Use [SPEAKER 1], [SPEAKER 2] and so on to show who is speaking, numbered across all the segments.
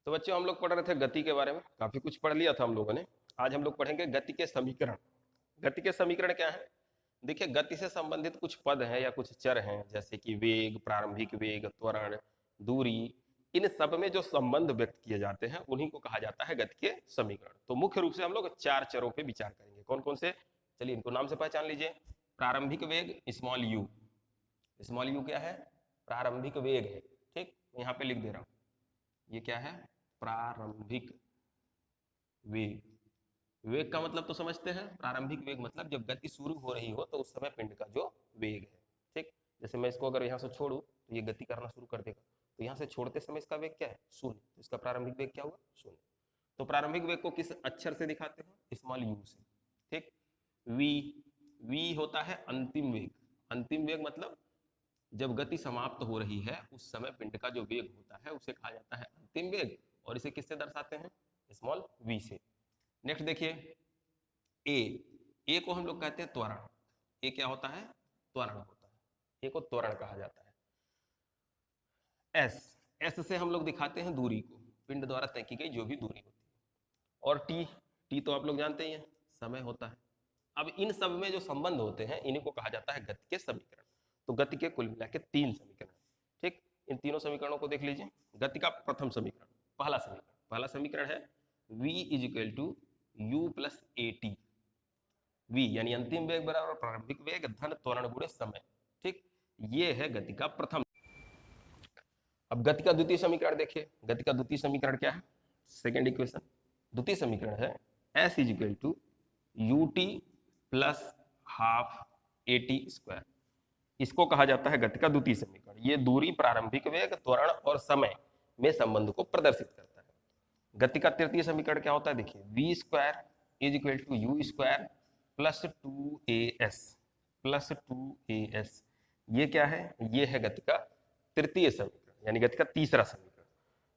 [SPEAKER 1] तो बच्चों हम लोग पढ़ रहे थे गति के बारे में, काफी कुछ पढ़ लिया था हम लोगों ने। आज हम लोग पढ़ेंगे गति के समीकरण। गति के समीकरण क्या है? देखिए, गति से संबंधित कुछ पद हैं या कुछ चर हैं, जैसे कि वेग, प्रारंभिक वेग, त्वरण, दूरी। इन सब में जो संबंध व्यक्त किए जाते हैं उन्हीं को कहा जाता है गति के समीकरण। तो मुख्य रूप से हम लोग चार चरों पे विचार करेंगे। कौन कौन से? चलिए इनको नाम से पहचान लीजिए। प्रारंभिक वेग स्मॉल यू। स्मॉल यू क्या है? प्रारंभिक वेग है। ठीक, यहाँ पे लिख दे रहा हूं, ये क्या है? प्रारंभिक वेग। वेग का मतलब तो समझते हैं। प्रारंभिक वेग मतलब जब गति शुरू हो रही हो तो उस समय पिंड का जो वेग है। ठीक, जैसे मैं इसको अगर यहाँ से छोड़ू तो ये गति करना शुरू कर देगा, तो यहाँ से छोड़ते समय इसका वेग क्या है? शून्य। तो इसका प्रारंभिक वेग क्या हुआ? शून्य। तो प्रारंभिक वेग को किस अक्षर से दिखाते हैं? स्मॉल यू से। ठीक, वी। वी होता है अंतिम वेग। अंतिम वेग मतलब जब गति समाप्त हो रही है उस समय पिंड का जो वेग होता है उसे कहा जाता है अंतिम वेग, और इसे किससे दर्शाते हैं? स्मॉल वी से। नेक्स्ट देखिए, ए। ए को हम लोग कहते हैं त्वरण। ए क्या होता है? त्वरण होता है। ए को त्वरण कहा जाता है। एस। एस से हम लोग दिखाते हैं दूरी को, पिंड द्वारा तय की गई जो भी दूरी होती है। और टी। टी तो आप लोग जानते ही हैं, समय होता है। अब इन सब में जो संबंध होते हैं इन्हीं को कहा जाता है गति के समीकरण। तो गति के कुल मिला के तीन समीकरण। ठीक, इन तीनों समीकरणों को देख लीजिए। गति का प्रथम समीकरण, पहला समीकरण है v is equal to u plus a t. v यानी अंतिम वेग बराबर प्रारंभिक वेग धन त्वरण गुणे समय। ठीक, ये है गति का प्रथम। अब गति का द्वितीय समीकरण देखिए। गति का द्वितीय समीकरण क्या है? Second equation. द्वितीय समीकरण है s is equal to u t plus half a t square. इसको कहा जाता है गति का द्वितीय समीकरण। ये दूरी, प्रारंभिक वेग, त्वरण और समय में संबंध को प्रदर्शित करता है। गति का तृतीय समीकरण क्या होता है? देखिए, v square is equal to u square plus two a s, plus two a s. ये क्या है? ये है गति का तृतीय समीकरण, यानी गति का तीसरा समीकरण।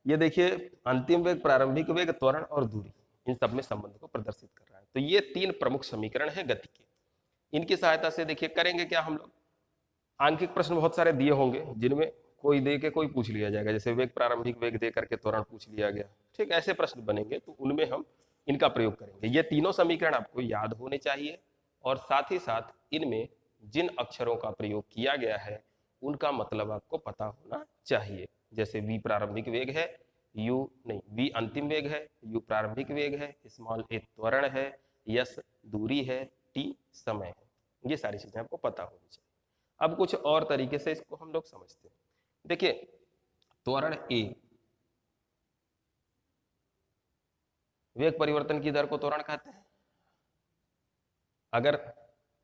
[SPEAKER 1] ये देखिए, अंतिम वेग, प्रारंभिक वेग, त्वरण और दूरी, इन सब में संबंध को प्रदर्शित कर रहा है। तो ये तीन प्रमुख समीकरण है गति के। इनकी सहायता से देखिए करेंगे क्या हम लोग? आंकिक प्रश्न बहुत सारे दिए होंगे जिनमें कोई दे के कोई पूछ लिया जाएगा, जैसे वेग, प्रारंभिक वेग दे करके त्वरण पूछ लिया गया। ठीक, ऐसे प्रश्न बनेंगे तो उनमें हम इनका प्रयोग करेंगे। ये तीनों समीकरण आपको याद होने चाहिए, और साथ ही साथ इनमें जिन अक्षरों का प्रयोग किया गया है उनका मतलब आपको पता होना चाहिए। जैसे v प्रारंभिक वेग है, u नहीं, v अंतिम वेग है, u प्रारंभिक वेग है, स्मॉल a त्वरण है, s दूरी है, t समय है। ये सारी चीजें आपको पता होनी चाहिए। अब कुछ और तरीके से इसको हम लोग समझते हैं। देखिए, त्वरण ए, वेग परिवर्तन की दर को त्वरण कहते हैं। अगर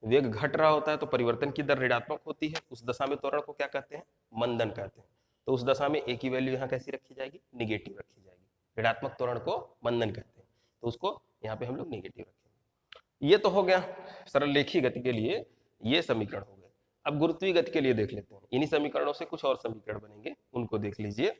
[SPEAKER 1] वेग घट रहा होता है तो परिवर्तन की दर ऋणात्मक होती है, उस दशा में त्वरण को क्या कहते हैं? मंदन कहते हैं। तो उस दशा में ए की वैल्यू यहाँ कैसी रखी जाएगी? निगेटिव रखी जाएगी। ऋणात्मक त्वरण को मंदन कहते हैं, तो उसको यहाँ पे हम लोग निगेटिव रखेंगे। ये तो हो गया सरल रेखीय गति के लिए, ये समीकरण हो गए। अब गुरुत्वीय गति के लिए देख लेते हैं। इन्हीं समीकरणों से कुछ और समीकरण बनेंगे, उनको देख लीजिए।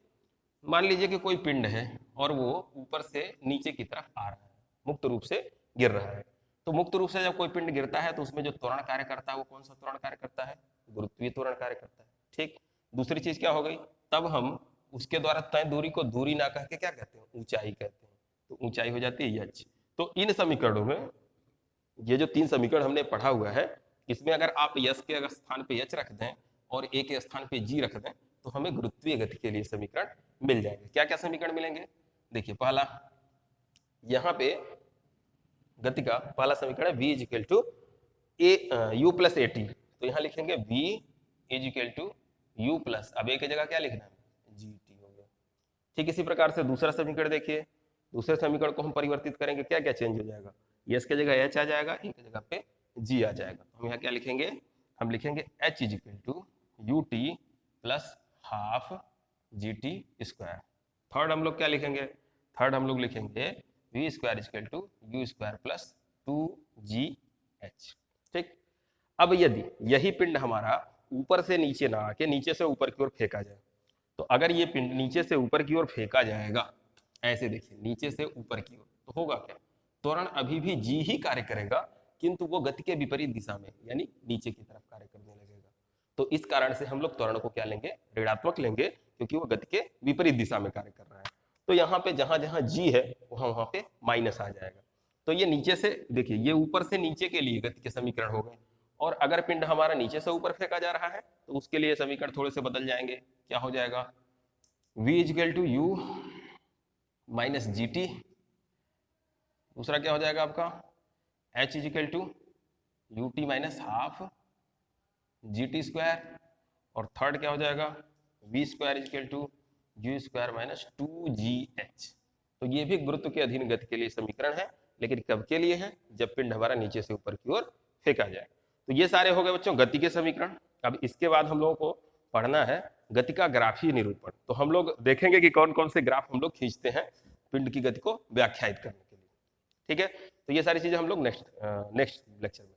[SPEAKER 1] मान लीजिए कि कोई पिंड है और वो ऊपर से नीचे की तरफ आ रहा है, मुक्त रूप से गिर रहा है। तो मुक्त रूप से जब कोई पिंड गिरता है तो उसमें जो त्वरण कार्य करता है वो कौन सा त्वरण कार्य करता है? गुरुत्वीय त्वरण कार्य करता है। ठीक, दूसरी चीज क्या हो गई? तब हम उसके द्वारा तय दूरी को दूरी ना कह के क्या कहते हैं? ऊंचाई कहते हैं। तो ऊंचाई हो जाती है यच। तो इन समीकरणों में, ये जो तीन समीकरण हमने पढ़ा हुआ है, इसमें अगर आप यस के स्थान पे यच रख दें और ए के स्थान पे जी रख दें तो हमें गुरुत्वीय गति के लिए समीकरण मिल जाएंगे। क्या क्या समीकरण मिलेंगे? देखिए, पहला यहाँ पे गति का पहला समीकरण है v is equal to u plus a t. तो यहाँ लिखेंगे v is equal to u plus, अब ए की जगह क्या लिखना है? जी टी हो गया। ठीक, इसी प्रकार से दूसरा समीकरण देखिए। दूसरे समीकरण को हम परिवर्तित करेंगे, क्या क्या चेंज हो जाएगा? यस के जगह एच आ जाएगा, ए की जगह पे जी आ जाएगा। तो हम यहाँ क्या लिखेंगे? हम लिखेंगे h is equal to u t plus half g t square. Third हम लोग क्या लिखेंगे? थर्ड हम लोग लिखेंगे v square equal to u square plus two g h. ठीक, अब यदि यही पिंड हमारा ऊपर से नीचे ना आके नीचे से ऊपर की ओर फेंका जाए, तो अगर ये पिंड नीचे से ऊपर की ओर फेंका जाएगा, ऐसे देखिए नीचे से ऊपर की ओर, तो होगा क्या? त्वरण अभी भी जी ही कार्य करेगा, किंतु वो गति के विपरीत दिशा में यानी नीचे की तरफ कार्य करने लगेगा। तो इस कारण से हम लोग त्वरण को क्या लेंगे? ऋणात्मक लेंगे, क्योंकि वो गति के विपरीत दिशा में कार्य कर रहा है। तो यहाँ पे जहां जहां जी है वहां वहां पे माइनस आ जाएगा। तो ये नीचे से देखिए, ये ऊपर से नीचे के लिए गति के समीकरण हो गए, और अगर पिंड हमारा नीचे से ऊपर फेंका जा रहा है तो उसके लिए समीकरण थोड़े से बदल जाएंगे। क्या हो जाएगा, v is equal to u minus g t, दूसरा क्या हो जाएगा आपका h is equal to u t minus half g t square, और थर्ड क्या हो जाएगा v square is equal to u square minus two g h. तो ये भी गुरुत्व के अधीन गति के लिए समीकरण है, लेकिन कब के लिए है, जब पिंड हमारा नीचे से ऊपर की ओर फेंका जाए। तो ये सारे हो गए बच्चों गति के समीकरण। अब इसके बाद हम लोगों को पढ़ना है गति का ग्राफीय निरूपण। तो हम लोग देखेंगे कि कौन कौन से ग्राफ हम लोग खींचते हैं पिंड की गति को व्याख्यायित करने के लिए। ठीक है, तो ये सारी चीजें हम लोग नेक्स्ट लेक्चर में